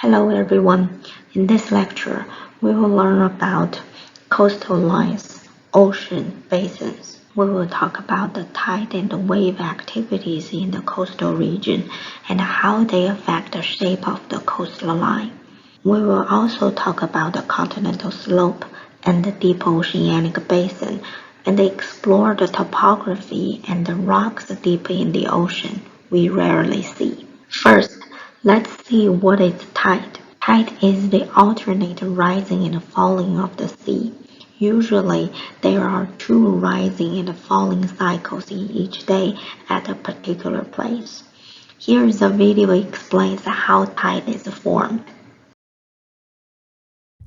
Hello everyone. In this lecture, we will learn about coastal lines, ocean basins. We will talk about the tide and wave activities in the coastal region and how they affect the shape of the coastline. We will also talk about the continental slope and the deep oceanic basin and explore the topography and the rocks deep in the ocean we rarely see. First, let's see what is tide. Tide is the alternate rising and falling of the sea. Usually, there are two rising and falling cycles in each day at a particular place. Here is a video explains how tide is formed.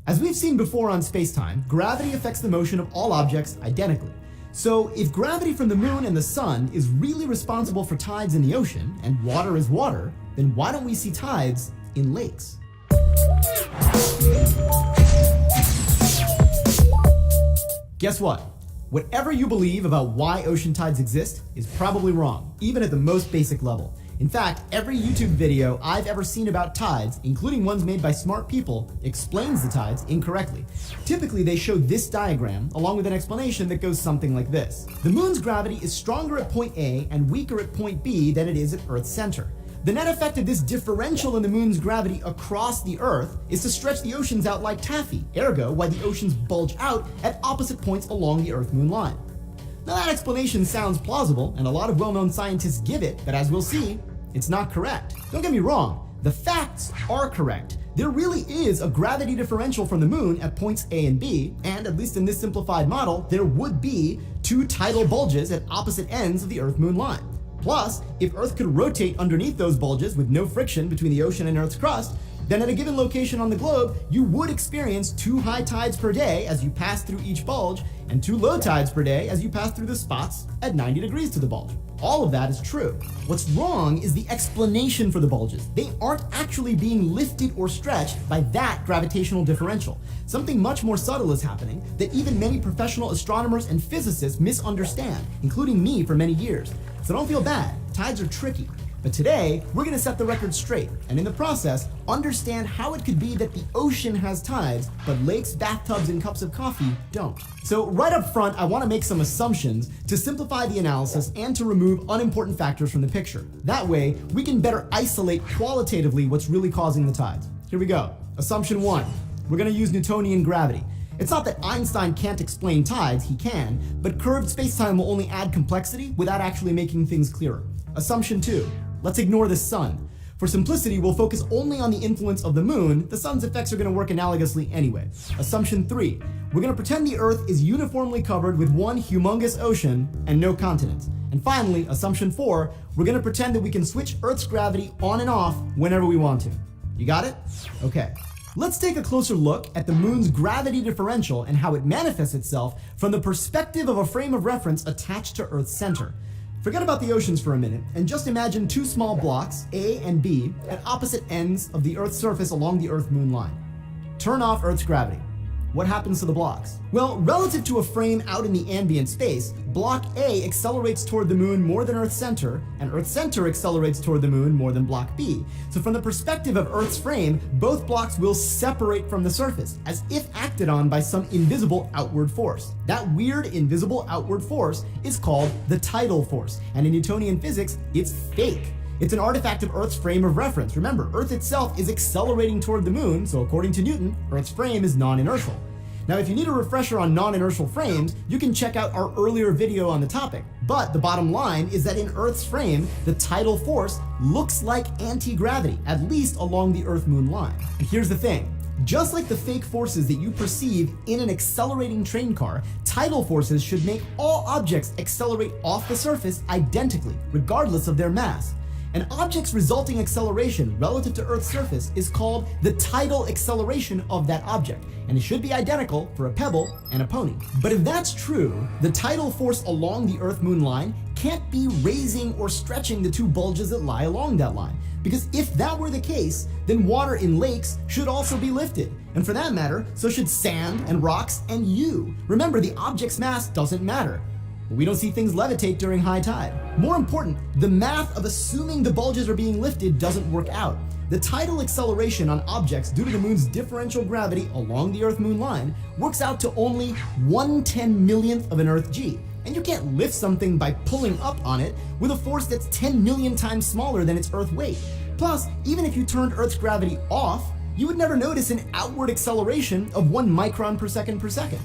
As we've seen before on space-time, gravity affects the motion of all objects identically. So if gravity from the moon and the sun is really responsible for tides in the ocean, and water is water, then why don't we see tides in lakes? Guess what? Whatever you believe about why ocean tides exist is probably wrong, even at the most basic level. In fact, every YouTube video I've ever seen about tides, including ones made by smart people, explains the tides incorrectly. Typically, they show this diagram along with an explanation that goes something like this. The moon's gravity is stronger at point A and weaker at point B than it is at Earth's center. The net effect of this differential in the moon's gravity across the Earth is to stretch the oceans out like taffy, ergo why the oceans bulge out at opposite points along the Earth-Moon line. Now that explanation sounds plausible, and a lot of well-known scientists give it, but as we'll see, it's not correct. Don't get me wrong, the facts are correct. There really is a gravity differential from the moon at points A and B, and at least in this simplified model, there would be two tidal bulges at opposite ends of the Earth-Moon line. Plus, if Earth could rotate underneath those bulges with no friction between the ocean and Earth's crust, then at a given location on the globe, you would experience two high tides per day as you pass through each bulge, and two low tides per day as you pass through the spots at 90 degrees to the bulge. All of that is true. What's wrong is the explanation for the bulges. They aren't actually being lifted or stretched by that gravitational differential. Something much more subtle is happening that even many professional astronomers and physicists misunderstand, including me for many years. So don't feel bad, tides are tricky. But today, we're gonna set the record straight, and in the process, understand how it could be that the ocean has tides, but lakes, bathtubs, and cups of coffee don't. So right up front, I wanna make some assumptions to simplify the analysis and to remove unimportant factors from the picture. That way, we can better isolate qualitatively what's really causing the tides. Here we go. Assumption 1, we're gonna use Newtonian gravity. It's not that Einstein can't explain tides, he can, but curved spacetime will only add complexity without actually making things clearer. Assumption 2, let's ignore the sun. For simplicity, we'll focus only on the influence of the moon. The sun's effects are going to work analogously anyway. Assumption 3, we're going to pretend the Earth is uniformly covered with one humongous ocean and no continents. And finally, assumption 4, we're going to pretend that we can switch Earth's gravity on and off whenever we want to. You got it? Okay. Let's take a closer look at the moon's gravity differential and how it manifests itself from the perspective of a frame of reference attached to Earth's center. Forget about the oceans for a minute and just imagine two small blocks, A and B, at opposite ends of the Earth's surface along the Earth-Moon line. Turn off Earth's gravity. What happens to the blocks? Well, relative to a frame out in the ambient space, block A accelerates toward the moon more than Earth's center, and Earth's center accelerates toward the moon more than block B. So from the perspective of Earth's frame, both blocks will separate from the surface, as if acted on by some invisible outward force. That weird invisible outward force is called the tidal force, and in Newtonian physics, it's fake. It's an artifact of Earth's frame of reference. Remember, Earth itself is accelerating toward the moon, so according to Newton, Earth's frame is non-inertial. Now, if you need a refresher on non-inertial frames, you can check out our earlier video on the topic. But the bottom line is that in Earth's frame, the tidal force looks like anti-gravity, at least along the Earth-Moon line. And here's the thing. Just like the fake forces that you perceive in an accelerating train car, tidal forces should make all objects accelerate off the surface identically, regardless of their mass. An object's resulting acceleration relative to Earth's surface is called the tidal acceleration of that object, and it should be identical for a pebble and a pony. But if that's true, the tidal force along the Earth-Moon line can't be raising or stretching the two bulges that lie along that line. Because if that were the case, then water in lakes should also be lifted. And for that matter, so should sand and rocks and you. Remember, the object's mass doesn't matter. but we don't see things levitate during high tide. More important, the math of assuming the bulges are being lifted doesn't work out. The tidal acceleration on objects due to the moon's differential gravity along the Earth-Moon line works out to only 1/10,000,000th of an Earth G. And you can't lift something by pulling up on it with a force that's 10 million times smaller than its Earth weight. Plus, even if you turned Earth's gravity off, you would never notice an outward acceleration of 1 micron per second per second.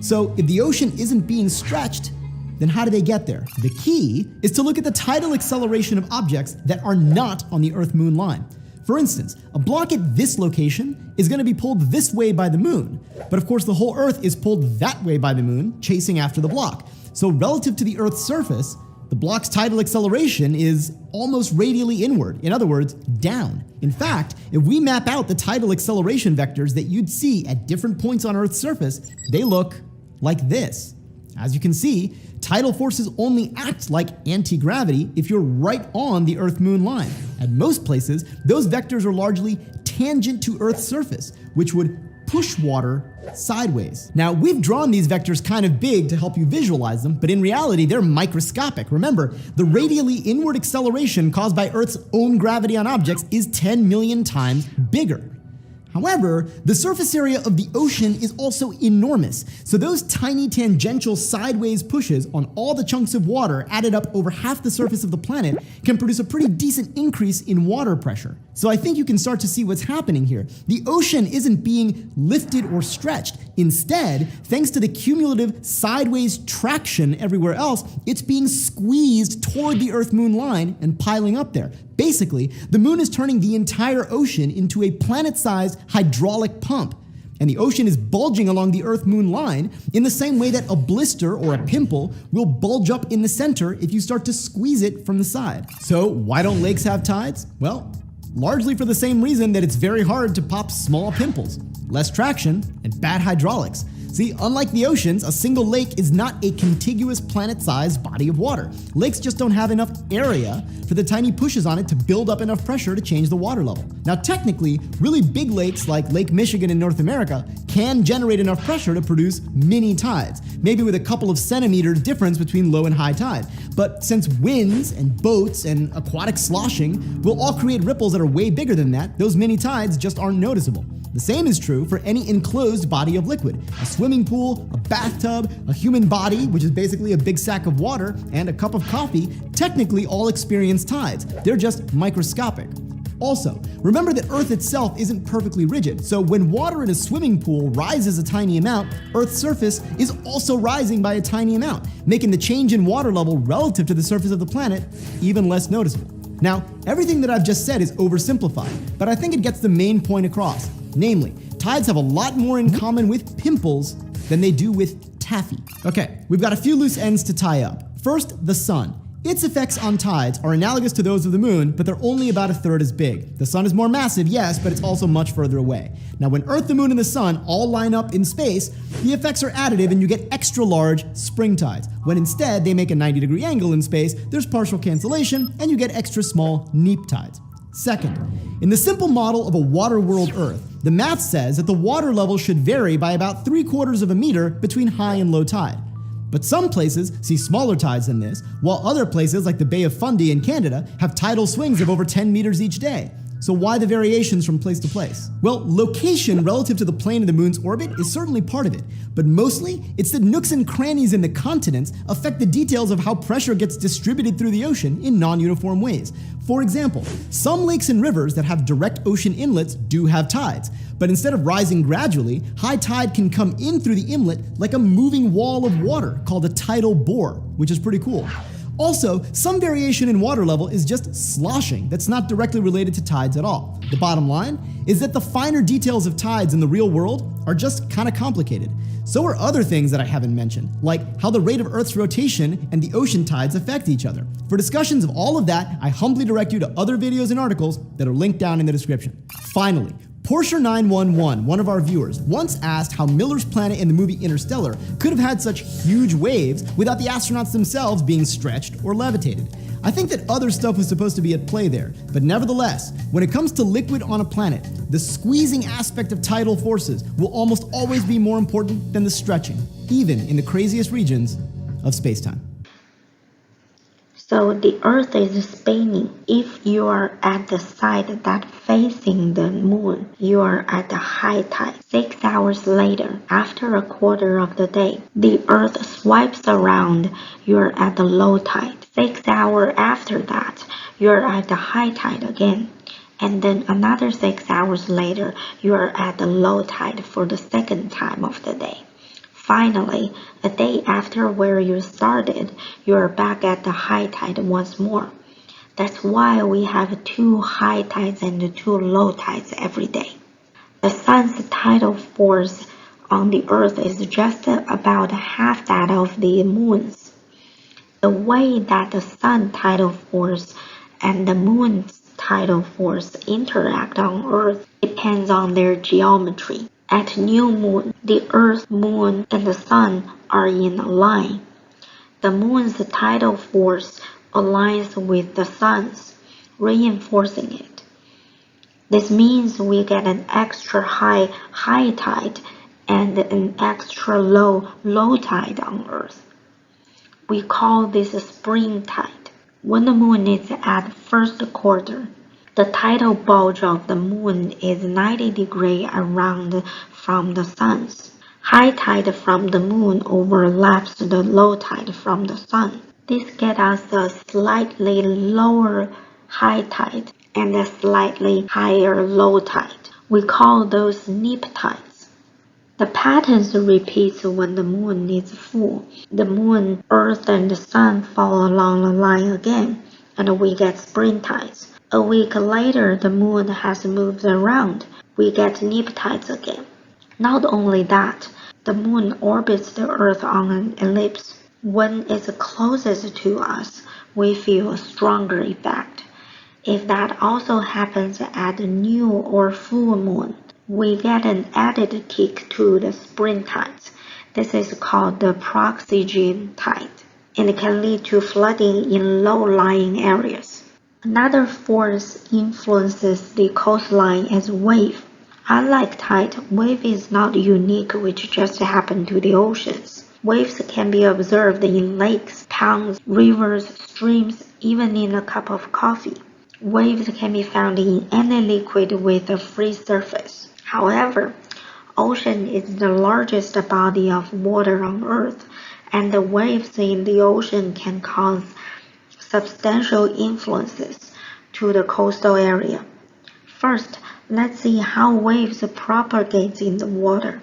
So if the ocean isn't being stretched, then how do they get there? The key is to look at the tidal acceleration of objects that are not on the Earth-Moon line. For instance, a block at this location is going to be pulled this way by the moon, but of course the whole Earth is pulled that way by the moon, chasing after the block. So relative to the Earth's surface, the block's tidal acceleration is almost radially inward, in other words, down. In fact, if we map out the tidal acceleration vectors that you'd see at different points on Earth's surface, they look like this. As you can see, tidal forces only act like anti-gravity if you're right on the Earth-Moon line. At most places, those vectors are largely tangent to Earth's surface, which would push water sideways. Now, we've drawn these vectors kind of big to help you visualize them, but in reality, they're microscopic. Remember, the radially inward acceleration caused by Earth's own gravity on objects is 10 million times bigger. However, the surface area of the ocean is also enormous, so those tiny tangential sideways pushes on all the chunks of water added up over half the surface of the planet can produce a pretty decent increase in water pressure. So I think you can start to see what's happening here. The ocean isn't being lifted or stretched. Instead, thanks to the cumulative sideways traction everywhere else, it's being squeezed toward the Earth-Moon line and piling up there. Basically, the moon is turning the entire ocean into a planet-sized hydraulic pump, and the ocean is bulging along the Earth-Moon line in the same way that a blister or a pimple will bulge up in the center if you start to squeeze it from the side. So why don't lakes have tides? Well, largely for the same reason that it's very hard to pop small pimples: less traction and bad hydraulics. See, unlike the oceans, a single lake is not a contiguous planet-sized body of water. Lakes just don't have enough area for the tiny pushes on it to build up enough pressure to change the water level. Now, technically, really big lakes like Lake Michigan in North America can generate enough pressure to produce mini tides, maybe with a couple of centimeters difference between low and high tide. But since winds and boats and aquatic sloshing will all create ripples that are way bigger than that, those mini tides just aren't noticeable. The same is true for any enclosed body of liquid. A swimming pool, a bathtub, a human body, which is basically a big sack of water, and a cup of coffee technically all experience tides. They're just microscopic. Also, remember that Earth itself isn't perfectly rigid, so when water in a swimming pool rises a tiny amount, Earth's surface is also rising by a tiny amount, making the change in water level relative to the surface of the planet even less noticeable. Now, everything that I've just said is oversimplified, but I think it gets the main point across. Namely, tides have a lot more in common with pimples than they do with taffy. Okay, we've got a few loose ends to tie up. First, the sun. Its effects on tides are analogous to those of the moon, but they're only about a third as big. The sun is more massive, yes, but it's also much further away. Now, when Earth, the moon, and the sun all line up in space, the effects are additive and you get extra large spring tides. When instead they make a 90-degree angle in space, there's partial cancellation and you get extra small neap tides. Second, in the simple model of a water world Earth, the math says that the water level should vary by about 3/4 of a meter between high and low tide. But some places see smaller tides than this, while other places like the Bay of Fundy in Canada have tidal swings of over 10 meters each day. So why the variations from place to place? Well, location relative to the plane of the moon's orbit is certainly part of it, but mostly it's that nooks and crannies in the continents affect the details of how pressure gets distributed through the ocean in non-uniform ways. For example, some lakes and rivers that have direct ocean inlets do have tides, but instead of rising gradually, high tide can come in through the inlet like a moving wall of water called a tidal bore, which is pretty cool. Also, some variation in water level is just sloshing that's not directly related to tides at all. The bottom line is that the finer details of tides in the real world are just kind of complicated. So are other things that I haven't mentioned, like how the rate of Earth's rotation and the ocean tides affect each other. For discussions of all of that, I humbly direct you to other videos and articles that are linked down in the description. Finally, Porsche911, one of our viewers, once asked how Miller's planet in the movie Interstellar could have had such huge waves without the astronauts themselves being stretched or levitated. I think that other stuff was supposed to be at play there, but nevertheless, when it comes to liquid on a planet, the squeezing aspect of tidal forces will almost always be more important than the stretching, even in the craziest regions of space-time. So the Earth is spinning. If you are at the side that facing the moon, you are at the high tide. 6 hours later, after a quarter of the day, the Earth swipes around, you are at the low tide. 6 hours after that, you are at the high tide again. And then another 6 hours later, you are at the low tide for the second time of the day. Finally, a day after where you started, you are back at the high tide once more. That's why we have 2 high tides and 2 low tides every day. The sun's tidal force on the earth is just about half that of the moon's. The way that the sun tidal force and the moon's tidal force interact on earth depends on their geometry. At new moon, the earth, moon, and the sun are in a line. The moon's tidal force aligns with the sun's, reinforcing it. This means we get an extra high tide and an extra low tide on earth. We call this a spring tide. When the moon is at first quarter, the tidal bulge of the moon is 90 degrees around from the sun's. High tide from the moon overlaps the low tide from the sun. This gets us a slightly lower high tide and a slightly higher low tide. We call those neap tides. The pattern repeats when the moon is full. The moon, earth, and the sun fall along the line again, and we get spring tides. A week later, the moon has moved around. We get neap tides again. Not only that, the moon orbits the earth on an ellipse. When it's closest to us, we feel a stronger effect. If that also happens at the new or full moon, we get an added kick to the spring tides. This is called the proxygen tide, and it can lead to flooding in low-lying areas. Another force influences the coastline as wave. Unlike tide, wave is not unique which just happen to the oceans. Waves can be observed in lakes, ponds, rivers, streams, even in a cup of coffee. Waves can be found in any liquid with a free surface. However, ocean is the largest body of water on Earth, and the waves in the ocean can cause substantial influences to the coastal area. First, let's see how waves propagate in the water.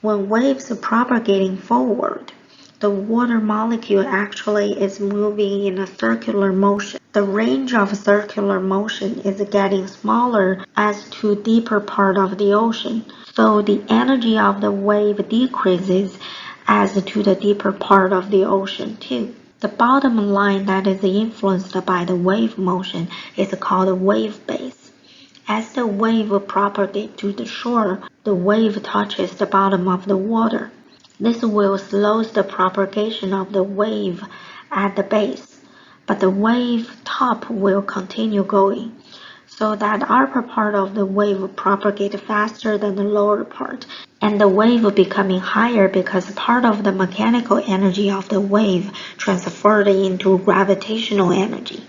When waves are propagating forward, the water molecule actually is moving in a circular motion. The range of circular motion is getting smaller as to deeper part of the ocean, so the energy of the wave decreases as to the deeper part of the ocean too. The bottom line that is influenced by the wave motion is called a wave base. As the wave propagates to the shore, the wave touches the bottom of the water. This will slow the propagation of the wave at the base, but the wave top will continue going, so that upper part of the wave propagates faster than the lower part, and the wave becoming higher because part of the mechanical energy of the wave transferred into gravitational energy.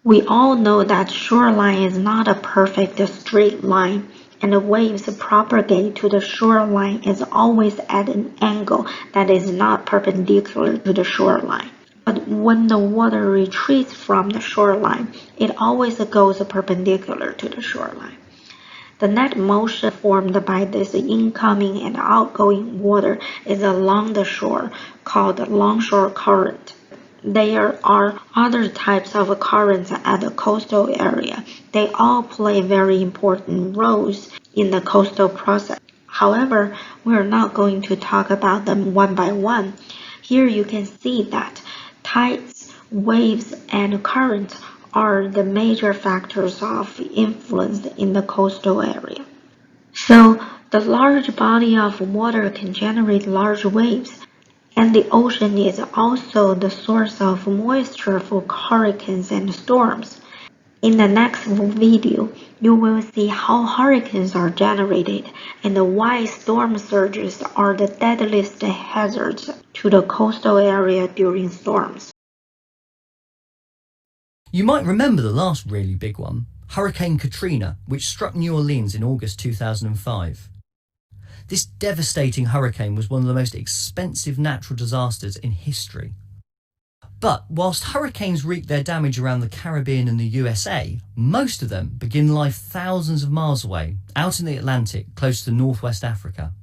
We all know that shoreline is not a perfect straight line, and the waves propagate to the shoreline is always at an angle that is not perpendicular to the shoreline. But when the water retreats from the shoreline, it always goes perpendicular to the shoreline. The net motion formed by this incoming and outgoing water is along the shore, called longshore current. There are other types of currents at the coastal area. They all play very important roles in the coastal process. However, we are not going to talk about them one by one. Here you can see that tides, waves, and currents are the major factors of influence in the coastal area. So, the large body of water can generate large waves, And the ocean is also the source of moisture for hurricanes and storms. In the next video, you will see how hurricanes are generated and why storm surges are the deadliest hazards to the coastal area during storms. You might remember the last really big one, Hurricane Katrina, which struck New Orleans in August 2005. This devastating hurricane was one of the most expensive natural disasters in history. But whilst hurricanes wreak their damage around the Caribbean and the USA, most of them begin life thousands of miles away, out in the Atlantic, close to northwest Africa.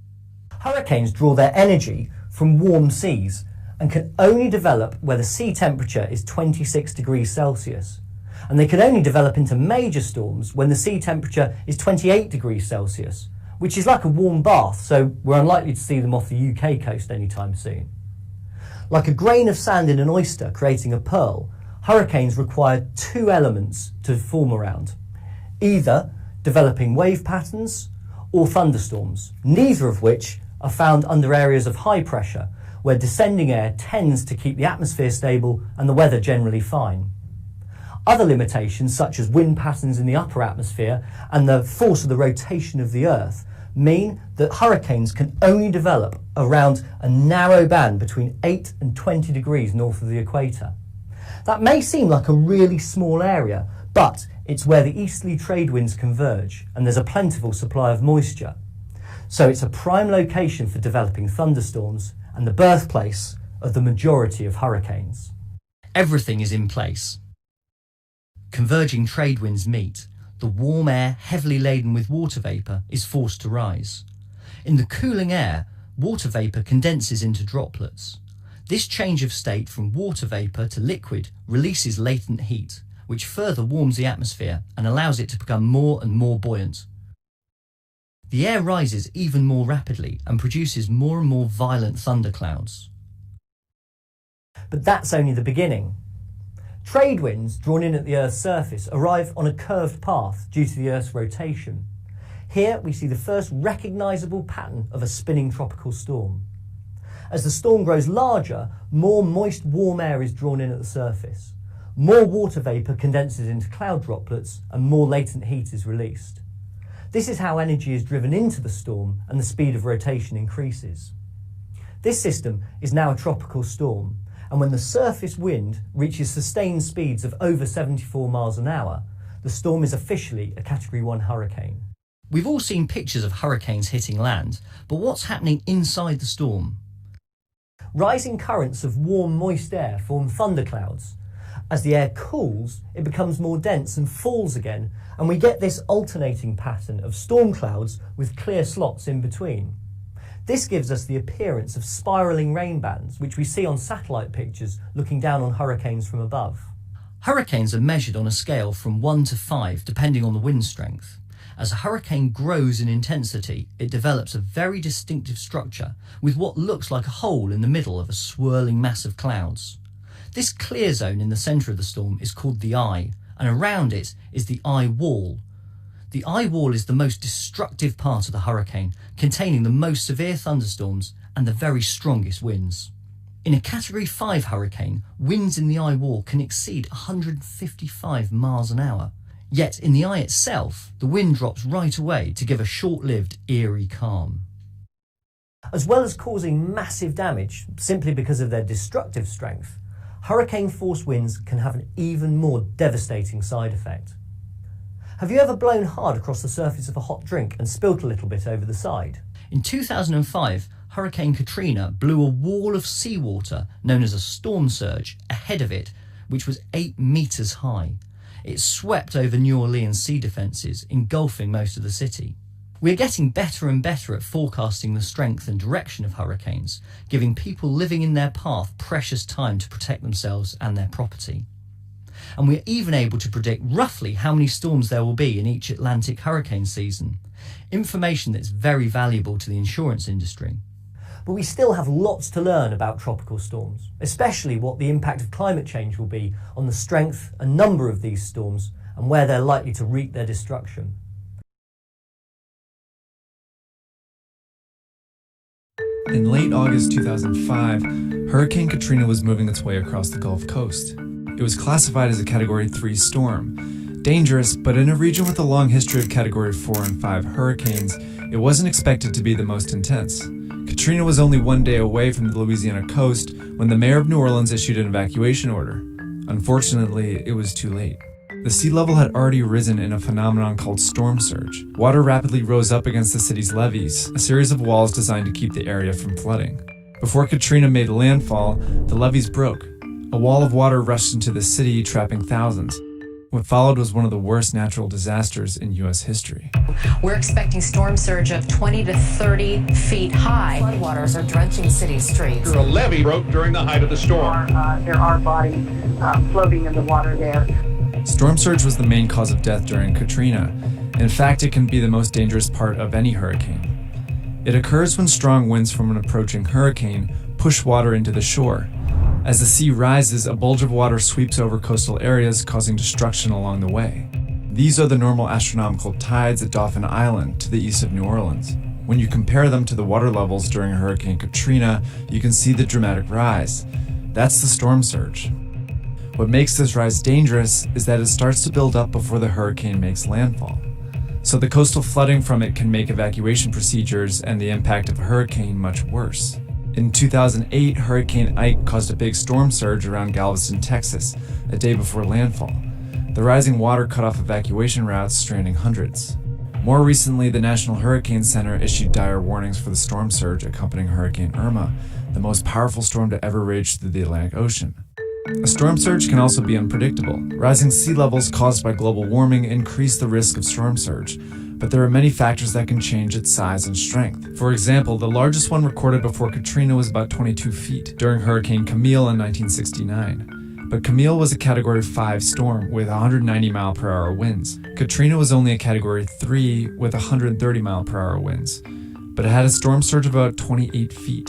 Hurricanes draw their energy from warm seas and can only develop where the sea temperature is 26 degrees Celsius. And they can only develop into major storms when the sea temperature is 28 degrees Celsius, which is like a warm bath, so we're unlikely to see them off the UK coast anytime soon. Like a grain of sand in an oyster creating a pearl, hurricanes require two elements to form around, either developing wave patterns or thunderstorms, neither of which are found under areas of high pressure, where descending air tends to keep the atmosphere stable and the weather generally fine. Other limitations, such as wind patterns in the upper atmosphere and the force of the rotation of the Earth, mean that hurricanes can only develop around a narrow band between 8 and 20 degrees north of the equator. That may seem like a really small area, but it's where the easterly trade winds converge and there's a plentiful supply of moisture. So it's a prime location for developing thunderstorms and the birthplace of the majority of hurricanes. Everything is in place. Converging trade winds meet. The warm air, heavily laden with water vapour, is forced to rise. In the cooling air, water vapour condenses into droplets. This change of state from water vapour to liquid releases latent heat, which further warms the atmosphere and allows it to become more and more buoyant. The air rises even more rapidly and produces more and more violent thunderclouds. But that's only the beginning. Trade winds drawn in at the Earth's surface arrive on a curved path due to the Earth's rotation. Here we see the first recognisable pattern of a spinning tropical storm. As the storm grows larger, more moist warm air is drawn in at the surface. More water vapour condenses into cloud droplets and more latent heat is released. This is how energy is driven into the storm and the speed of rotation increases. This system is now a tropical storm, and when the surface wind reaches sustained speeds of over 74 miles an hour, the storm is officially a Category 1 hurricane. We've all seen pictures of hurricanes hitting land, but what's happening inside the storm? Rising currents of warm, moist air form thunderclouds. As the air cools, it becomes more dense and falls again, and we get this alternating pattern of storm clouds with clear slots in between. This gives us the appearance of spiralling rain bands, which we see on satellite pictures looking down on hurricanes from above. Hurricanes are measured on a scale from 1 to 5, depending on the wind strength. As a hurricane grows in intensity, it develops a very distinctive structure with what looks like a hole in the middle of a swirling mass of clouds. This clear zone in the centre of the storm is called the eye, and around it is the eye wall. The eye wall is the most destructive part of the hurricane, containing the most severe thunderstorms and the very strongest winds. In a Category 5 hurricane, winds in the eye wall can exceed 155 miles an hour. Yet in the eye itself, the wind drops right away to give a short-lived, eerie calm. As well as causing massive damage simply because of their destructive strength, hurricane-force winds can have an even more devastating side effect. Have you ever blown hard across the surface of a hot drink and spilt a little bit over the side? In 2005, Hurricane Katrina blew a wall of seawater known as a storm surge ahead of it, which was 8 metres high. It swept over New Orleans sea defences, engulfing most of the city. We're getting better and better at forecasting the strength and direction of hurricanes, giving people living in their path precious time to protect themselves and their property. And we're even able to predict roughly how many storms there will be in each Atlantic hurricane season, information that's very valuable to the insurance industry. But we still have lots to learn about tropical storms, especially what the impact of climate change will be on the strength and number of these storms and where they're likely to wreak their destruction. In late August 2005, Hurricane Katrina was moving its way across the Gulf Coast. It was classified as a Category 3 storm. Dangerous, but in a region with a long history of Category 4 and 5 hurricanes, it wasn't expected to be the most intense. Katrina was only one day away from the Louisiana coast when the mayor of New Orleans issued an evacuation order. Unfortunately, it was too late. The sea level had already risen in a phenomenon called storm surge. Water rapidly rose up against the city's levees, a series of walls designed to keep the area from flooding. Before Katrina made landfall, the levees broke. A wall of water rushed into the city, trapping thousands. What followed was one of the worst natural disasters in U.S. history. We're expecting storm surge of 20 to 30 feet high. Floodwaters are drenching city streets. A levee broke during the height of the storm. There are bodies floating in the water there. Storm surge was the main cause of death during Katrina. In fact, it can be the most dangerous part of any hurricane. It occurs when strong winds from an approaching hurricane push water into the shore. As the sea rises, a bulge of water sweeps over coastal areas, causing destruction along the way. These are the normal astronomical tides at Dauphin Island to the east of New Orleans. When you compare them to the water levels during Hurricane Katrina, you can see the dramatic rise. That's the storm surge. What makes this rise dangerous is that it starts to build up before the hurricane makes landfall. So the coastal flooding from it can make evacuation procedures and the impact of a hurricane much worse. In 2008, Hurricane Ike caused a big storm surge around Galveston, Texas, a day before landfall. The rising water cut off evacuation routes, stranding hundreds. More recently, the National Hurricane Center issued dire warnings for the storm surge accompanying Hurricane Irma, the most powerful storm to ever rage through the Atlantic Ocean. A storm surge can also be unpredictable. Rising sea levels caused by global warming increase the risk of storm surge, but there are many factors that can change its size and strength. For example, the largest one recorded before Katrina was about 22 feet during Hurricane Camille in 1969. But Camille was a Category 5 storm with 190 mile-per-hour winds. Katrina was only a Category 3 with 130 mile-per-hour winds, but it had a storm surge of about 28 feet.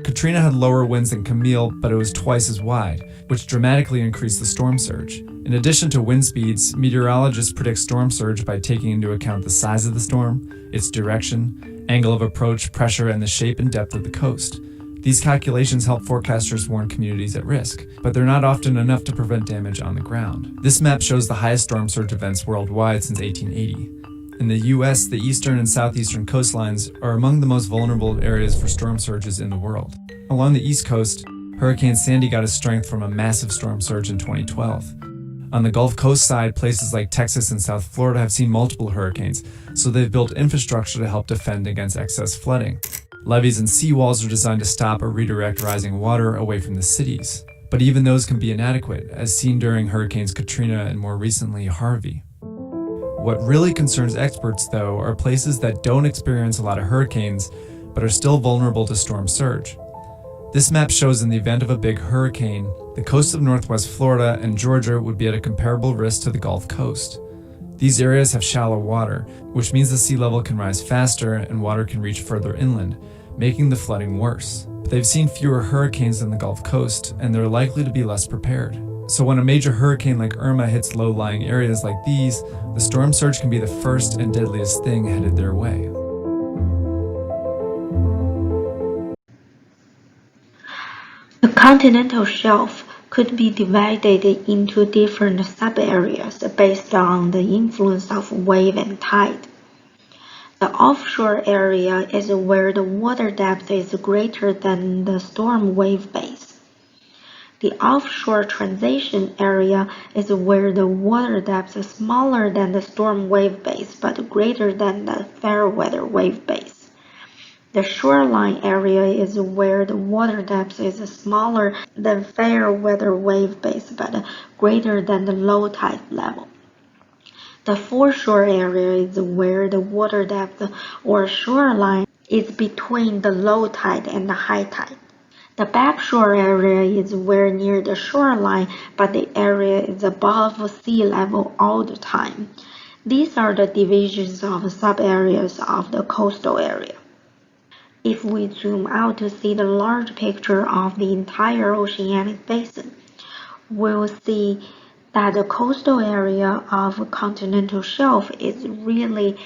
Katrina had lower winds than Camille, but it was twice as wide, which dramatically increased the storm surge. In addition to wind speeds, meteorologists predict storm surge by taking into account the size of the storm, its direction, angle of approach, pressure, and the shape and depth of the coast. These calculations help forecasters warn communities at risk, but they're not often enough to prevent damage on the ground. This map shows the highest storm surge events worldwide since 1880. In the U.S., the eastern and southeastern coastlines are among the most vulnerable areas for storm surges in the world. Along the East Coast, Hurricane Sandy got its strength from a massive storm surge in 2012. On the Gulf Coast side, places like Texas and South Florida have seen multiple hurricanes, so they've built infrastructure to help defend against excess flooding. Levees and seawalls are designed to stop or redirect rising water away from the cities. But even those can be inadequate, as seen during Hurricanes Katrina and more recently Harvey. What really concerns experts, though, are places that don't experience a lot of hurricanes, but are still vulnerable to storm surge. This map shows in the event of a big hurricane, the coast of northwest Florida and Georgia would be at a comparable risk to the Gulf Coast. These areas have shallow water, which means the sea level can rise faster and water can reach further inland, making the flooding worse. But they've seen fewer hurricanes than the Gulf Coast, and they're likely to be less prepared. So when a major hurricane like Irma hits low-lying areas like these, the storm surge can be the first and deadliest thing headed their way. The continental shelf could be divided into different sub-areas based on the influence of wave and tide. The offshore area is where the water depth is greater than the storm wave base. The offshore transition area is where the water depth is smaller than the storm wave base but greater than the fair weather wave base. The shoreline area is where the water depth is smaller than fair weather wave base but greater than the low tide level. The foreshore area is where the water depth or shoreline is between the low tide and the high tide. The backshore area is where near the shoreline, but the area is above sea level all the time. These are the divisions of sub-areas of the coastal area. If we zoom out to see the large picture of the entire oceanic basin, we'll see that the coastal area of a continental shelf is really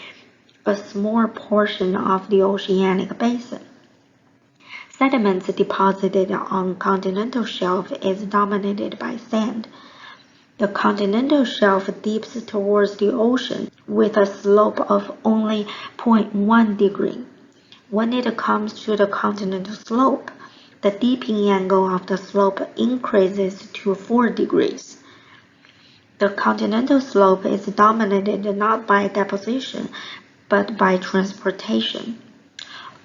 a small portion of the oceanic basin. Sediments deposited on continental shelf is dominated by sand. The continental shelf dips towards the ocean with a slope of only 0.1 degree. When it comes to the continental slope, the dipping angle of the slope increases to 4 degrees. The continental slope is dominated not by deposition, but by transportation.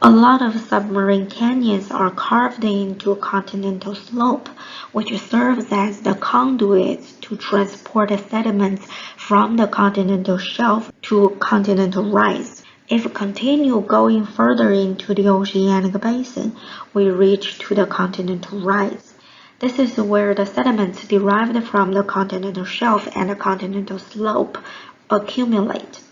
A lot of submarine canyons are carved into continental slope, which serves as the conduits to transport sediments from the continental shelf to continental rise. If we continue going further into the oceanic basin, we reach to the continental rise. This is where the sediments derived from the continental shelf and the continental slope accumulate.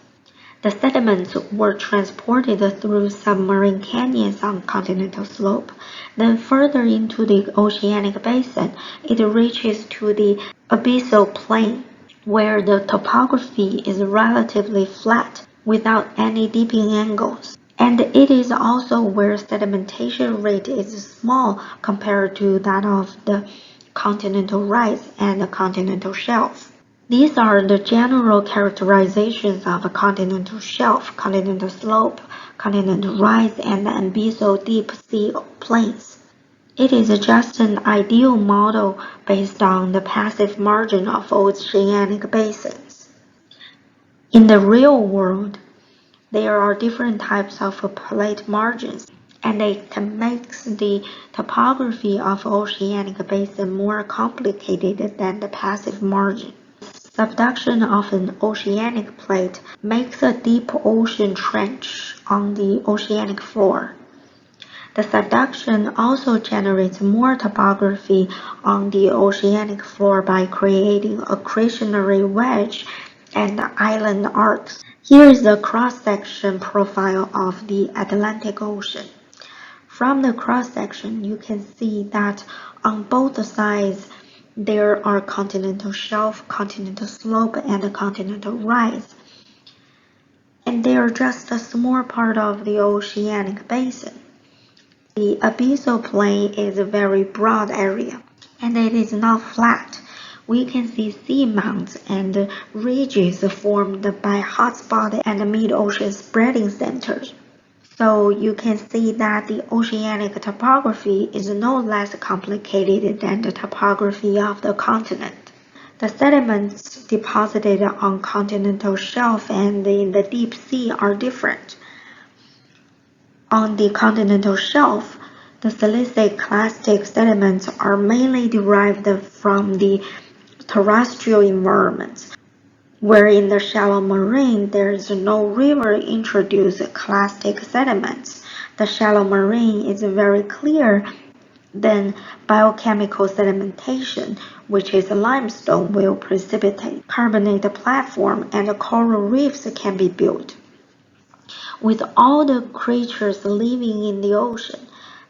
The sediments were transported through submarine canyons on continental slope. Then further into the oceanic basin, it reaches to the abyssal plain, where the topography is relatively flat without any dipping angles. And it is also where sedimentation rate is small compared to that of the continental rise and the continental shelf. These are the general characterizations of a continental shelf, continental slope, continental rise, and the abyssal deep sea plains. It is just an ideal model based on the passive margin of oceanic basins. In the real world, there are different types of plate margins, and it makes the topography of oceanic basin more complicated than the passive margin. Subduction of an oceanic plate makes a deep ocean trench on the oceanic floor. The subduction also generates more topography on the oceanic floor by creating accretionary wedge and island arcs. Here is the cross-section profile of the Atlantic Ocean. From the cross-section, you can see that on both sides there are continental shelf, continental slope, and a continental rise. And they are just a small part of the oceanic basin. The abyssal plain is a very broad area, and it is not flat. We can see seamounts and ridges formed by hotspot and mid-ocean spreading centers. So you can see that the oceanic topography is no less complicated than the topography of the continent. The sediments deposited on continental shelf and in the deep sea are different. On the continental shelf, the silicic clastic sediments are mainly derived from the terrestrial environments, where in the shallow marine there is no river introduced clastic sediments. The shallow marine is very clear. Then biochemical sedimentation, which is limestone, will precipitate. Carbonate platform and coral reefs can be built. With all the creatures living in the ocean,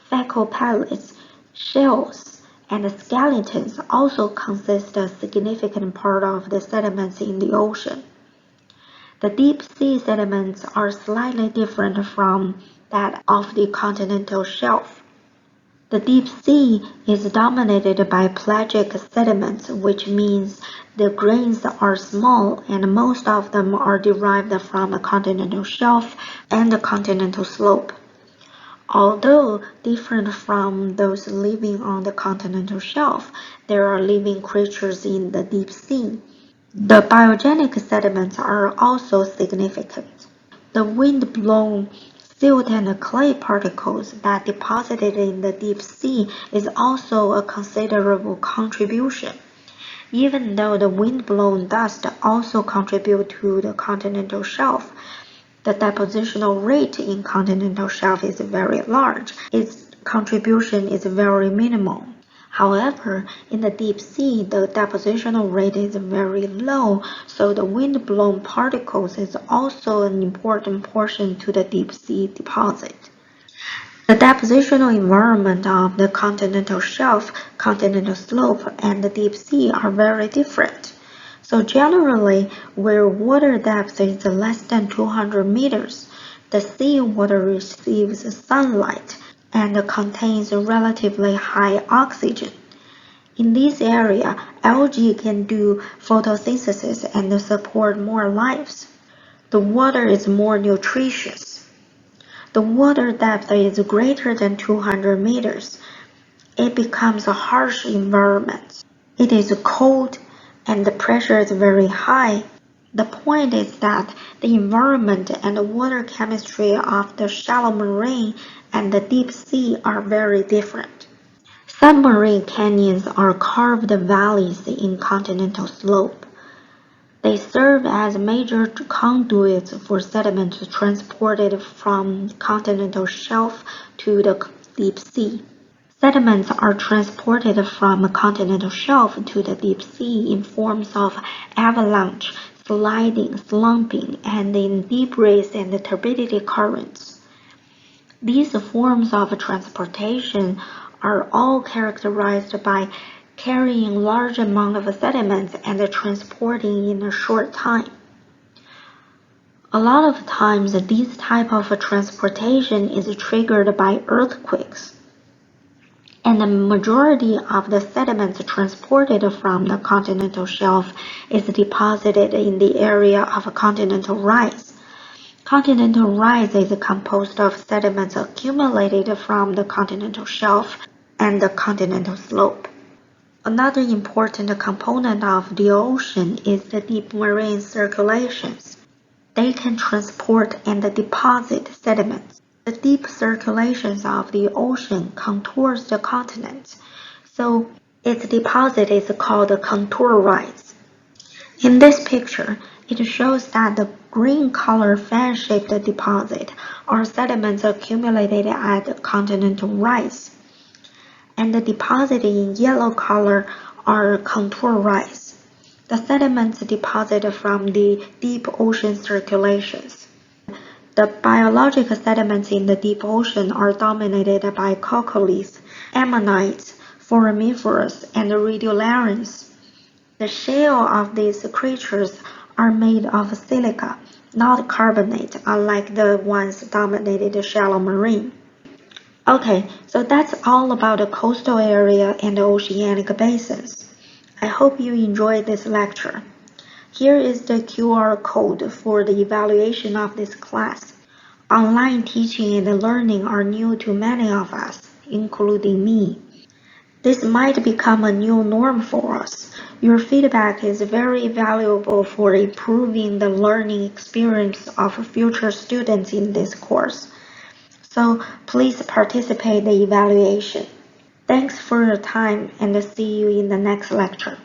fecal pellets, shells, and skeletons also consist a significant part of the sediments in the ocean. The deep sea sediments are slightly different from that of the continental shelf. The deep sea is dominated by pelagic sediments, which means the grains are small and most of them are derived from the continental shelf and the continental slope. Although different from those living on the continental shelf, there are living creatures in the deep sea. The biogenic sediments are also significant. The wind-blown silt and clay particles that deposited in the deep sea is also a considerable contribution. Even though the wind-blown dust also contribute to the continental shelf, the depositional rate in continental shelf is very large. Its contribution is very minimal. However, in the deep sea, the depositional rate is very low, so the wind-blown particles is also an important portion to the deep sea deposit. The depositional environment of the continental shelf, continental slope, and the deep sea are very different. So generally, where water depth is less than 200 meters, the sea water receives sunlight and contains relatively high oxygen. In this area, algae can do photosynthesis and support more lives. The water is more nutritious. The water depth is greater than 200 meters. It becomes a harsh environment. It is cold and the pressure is very high. The point is that the environment and the water chemistry of the shallow marine and the deep sea are very different. Submarine canyons are carved valleys in continental slope. They serve as major conduits for sediments transported from continental shelf to the deep sea. Sediments are transported from a continental shelf to the deep sea in forms of avalanche, sliding, slumping, and in debris and turbidity currents. These forms of transportation are all characterized by carrying large amounts of sediments and transporting in a short time. A lot of times, this type of transportation is triggered by earthquakes, and the majority of the sediments transported from the continental shelf is deposited in the area of continental rise. Continental rise is composed of sediments accumulated from the continental shelf and the continental slope. Another important component of the ocean is the deep marine circulations. They can transport and deposit sediments. The deep circulations of the ocean contours the continent, so its deposit is called a contour rise. In this picture, it shows that the green color fan-shaped deposit are sediments accumulated at continental rise, and the deposit in yellow color are contour rise. The sediments deposited from the deep ocean circulations. The biological sediments in the deep ocean are dominated by coccoliths, ammonites, foraminiferous, and radiolarians. The shell of these creatures are made of silica, not carbonate, unlike the ones dominated the shallow marine. Okay, so that's all about the coastal area and the oceanic basins. I hope you enjoyed this lecture. Here is the QR code for the evaluation of this class. Online teaching and learning are new to many of us, including me. This might become a new norm for us. Your feedback is very valuable for improving the learning experience of future students in this course. So please participate in the evaluation. Thanks for your time and see you in the next lecture.